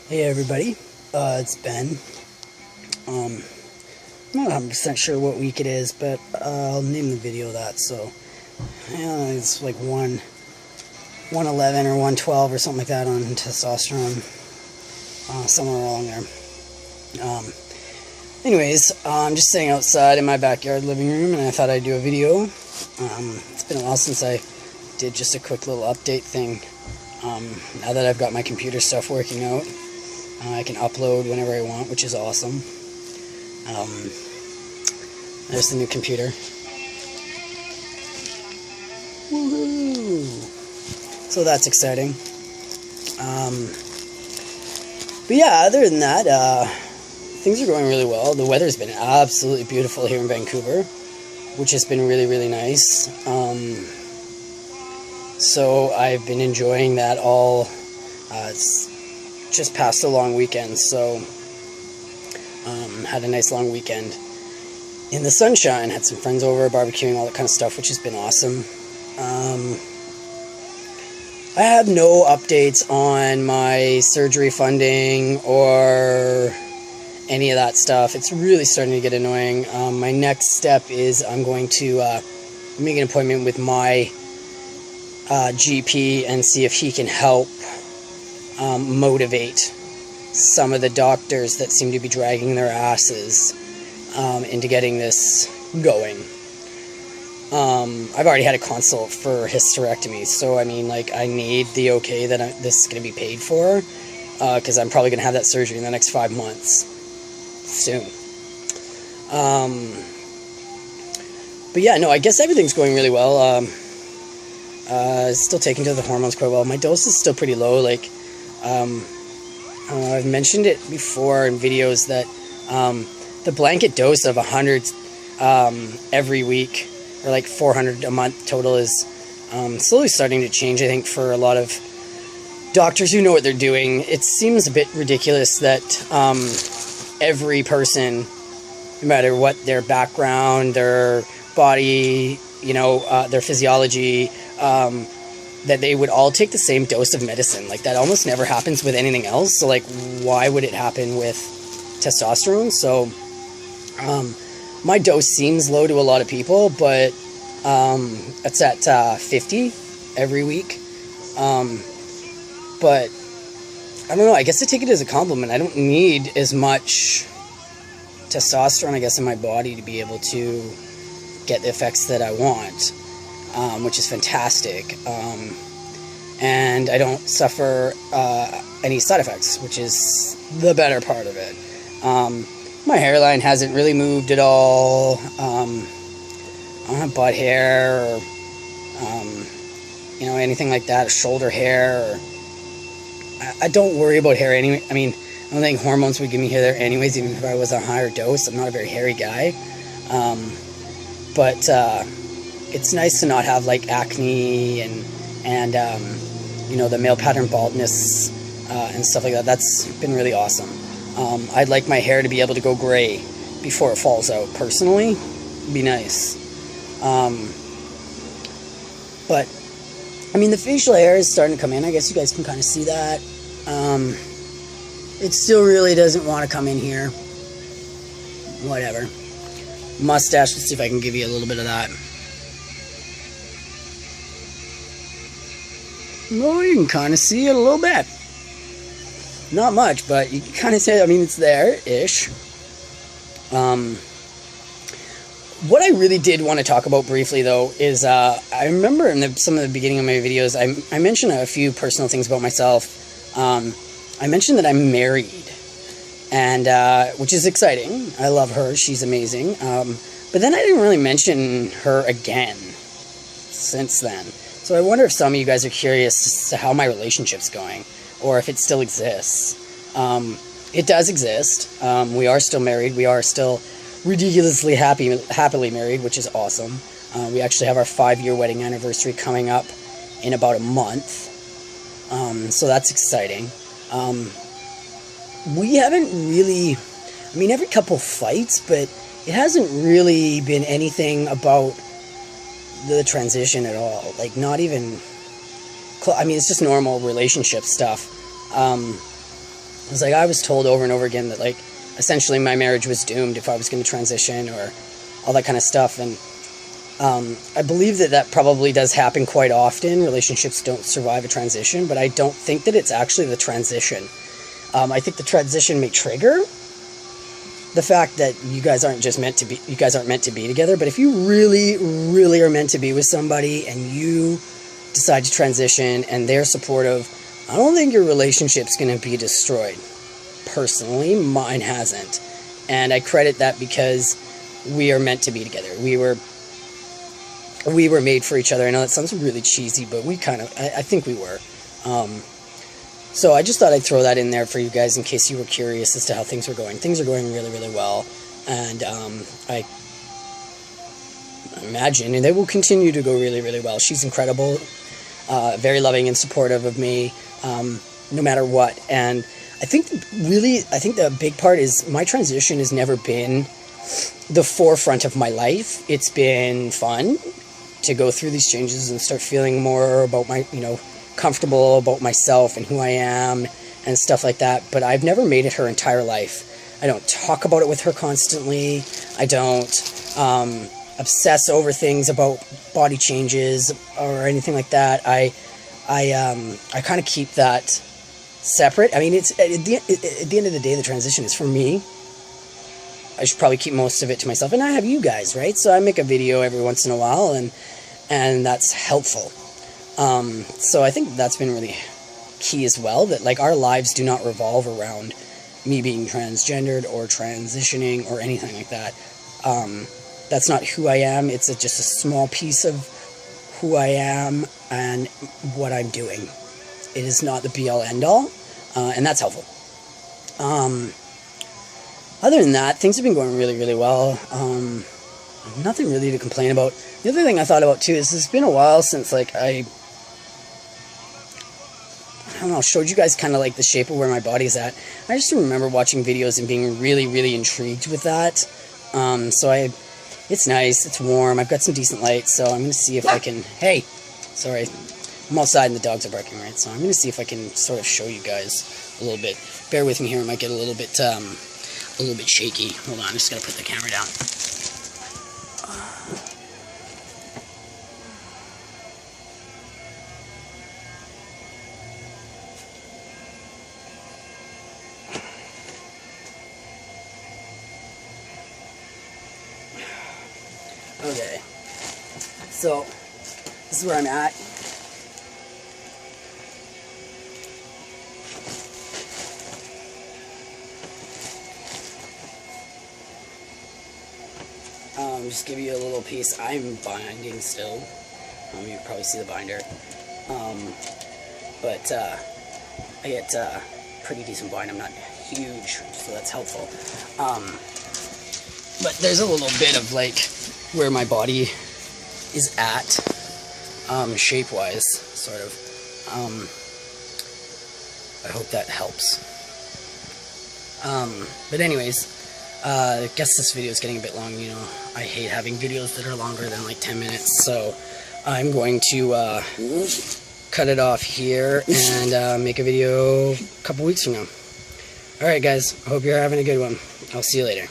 Hey everybody, it's Ben. I'm not 100% sure what week it is, but I'll name the video that. So it's like 111 or 112 or something like that on testosterone, somewhere along there. Anyways, I'm just sitting outside in my backyard living room, and I thought I'd do a video. It's been a while since I did just a quick little update thing. Now that I've got my computer stuff working out, I can upload whenever I want, which is awesome. There's the new computer. Woohoo! So that's exciting. But yeah, other than that, things are going really well. The weather's been absolutely beautiful here in Vancouver, which has been really, really nice. So I've been enjoying that all. It's just past a long weekend, so had a nice long weekend in the sunshine. Had some friends over, barbecuing, all that kind of stuff, which has been awesome. I have no updates on my surgery funding or any of that stuff. It's really starting to get annoying. My next step is I'm going to make an appointment with my GP and see if he can help motivate some of the doctors that seem to be dragging their asses into getting this going. I've already had a consult for hysterectomy, so I mean, like, I need the okay that this is going to be paid for, because I'm probably going to have that surgery in the next 5 months, soon. But yeah, no, I guess everything's going really well. Still taking to the hormones quite well. My dose is still pretty low. Like, I've mentioned it before in videos that the blanket dose of 100 every week, or like 400 a month total, is slowly starting to change, I think, for a lot of doctors who know what they're doing. It seems a bit ridiculous that every person, no matter what their background, their body, their physiology, that they would all take the same dose of medicine. Like, that almost never happens with anything else. So, like, why would it happen with testosterone? So, my dose seems low to a lot of people, but it's at 50 every week. But I don't know. I guess I take it as a compliment. I don't need as much testosterone, I guess, in my body to be able to get the effects that I want, which is fantastic. And I don't suffer any side effects, which is the better part of it. My hairline hasn't really moved at all. I don't have butt hair or, anything like that, or shoulder hair. Or I don't worry about hair anyway. I mean, I don't think hormones would give me hair there anyways, even if I was on a higher dose. I'm not a very hairy guy. But it's nice to not have, like, acne and the male pattern baldness and stuff like that. That's been really awesome. I'd like my hair to be able to go gray before it falls out, personally. It'd be nice. But, I mean, the facial hair is starting to come in. I guess you guys can kind of see that. It still really doesn't want to come in here. Whatever. Mustache, let's see if I can give you a little bit of that. Well, you can kind of see it a little bit. Not much, but you can kind of say, I mean, it's there-ish. What I really did want to talk about briefly, though, is I remember in some of the beginning of my videos, I mentioned a few personal things about myself. I mentioned that I'm married, and which is exciting. I love her. She's amazing. But then I didn't really mention her again since then. So I wonder if some of you guys are curious as to how my relationship's going, or if it still exists. It does exist. We are still married. We are still ridiculously happily married, which is awesome. We actually have our 5-year wedding anniversary coming up in about a month. So that's exciting. We haven't really, I mean, every couple fights, but it hasn't really been anything about the transition at all. Like, not even, I mean, it's just normal relationship stuff. It was like I was told over and over again that, like, essentially my marriage was doomed if I was going to transition or all that kind of stuff. And I believe that that probably does happen quite often. Relationships don't survive a transition, but I don't think that it's actually the transition. I think the transition may trigger the fact that you guys aren't meant to be together. But if you really, really are meant to be with somebody and you decide to transition and they're supportive, I don't think your relationship's going to be destroyed. Personally, mine hasn't. And I credit that because we are meant to be together. We were made for each other. I know that sounds really cheesy, but I think we were. So I just thought I'd throw that in there for you guys in case you were curious as to how things were going. Things are going really, really well. And I imagine, and they will continue to go really, really well. She's incredible, very loving and supportive of me, no matter what. And I think the big part is my transition has never been the forefront of my life. It's been fun to go through these changes and start feeling more about comfortable about myself and who I am and stuff like that. But I've never made it her entire life. I don't talk about it with her constantly. I don't obsess over things about body changes or anything like that. I kind of keep that separate. I mean, it's at the end of the day, the transition is for me. I should probably keep most of it to myself, and I have you guys, right? So I make a video every once in a while, and that's helpful. So I think that's been really key as well, that like our lives do not revolve around me being transgendered or transitioning or anything like that. That's not who I am. It's just a small piece of who I am and what I'm doing. It is not the be-all, end-all, and that's helpful. Other than that, things have been going really, really well. Nothing really to complain about. The other thing I thought about, too, is it's been a while since, like, I don't know, showed you guys kind of, like, the shape of where my body's at. I just remember watching videos and being really, really intrigued with that. It's nice, it's warm, I've got some decent light, so I'm going to see if I can... Hey! Sorry. I'm outside and the dogs are barking, right? So I'm going to see if I can sort of show you guys a little bit. Bear with me here, it might get a little bit shaky. Hold on, I'm just going to put the camera down. Okay, so this is where I'm at. Just give you a little piece. I'm binding still. You can probably see the binder. But I get pretty decent bind. I'm not huge, so that's helpful. But there's a little bit of like where my body is at, shape-wise, sort of. I hope that helps. But anyways, I guess this video is getting a bit long. You know, I hate having videos that are longer than like 10 minutes, so I'm going to cut it off here and make a video a couple weeks from now. Alright guys, I hope you're having a good one. I'll see you later.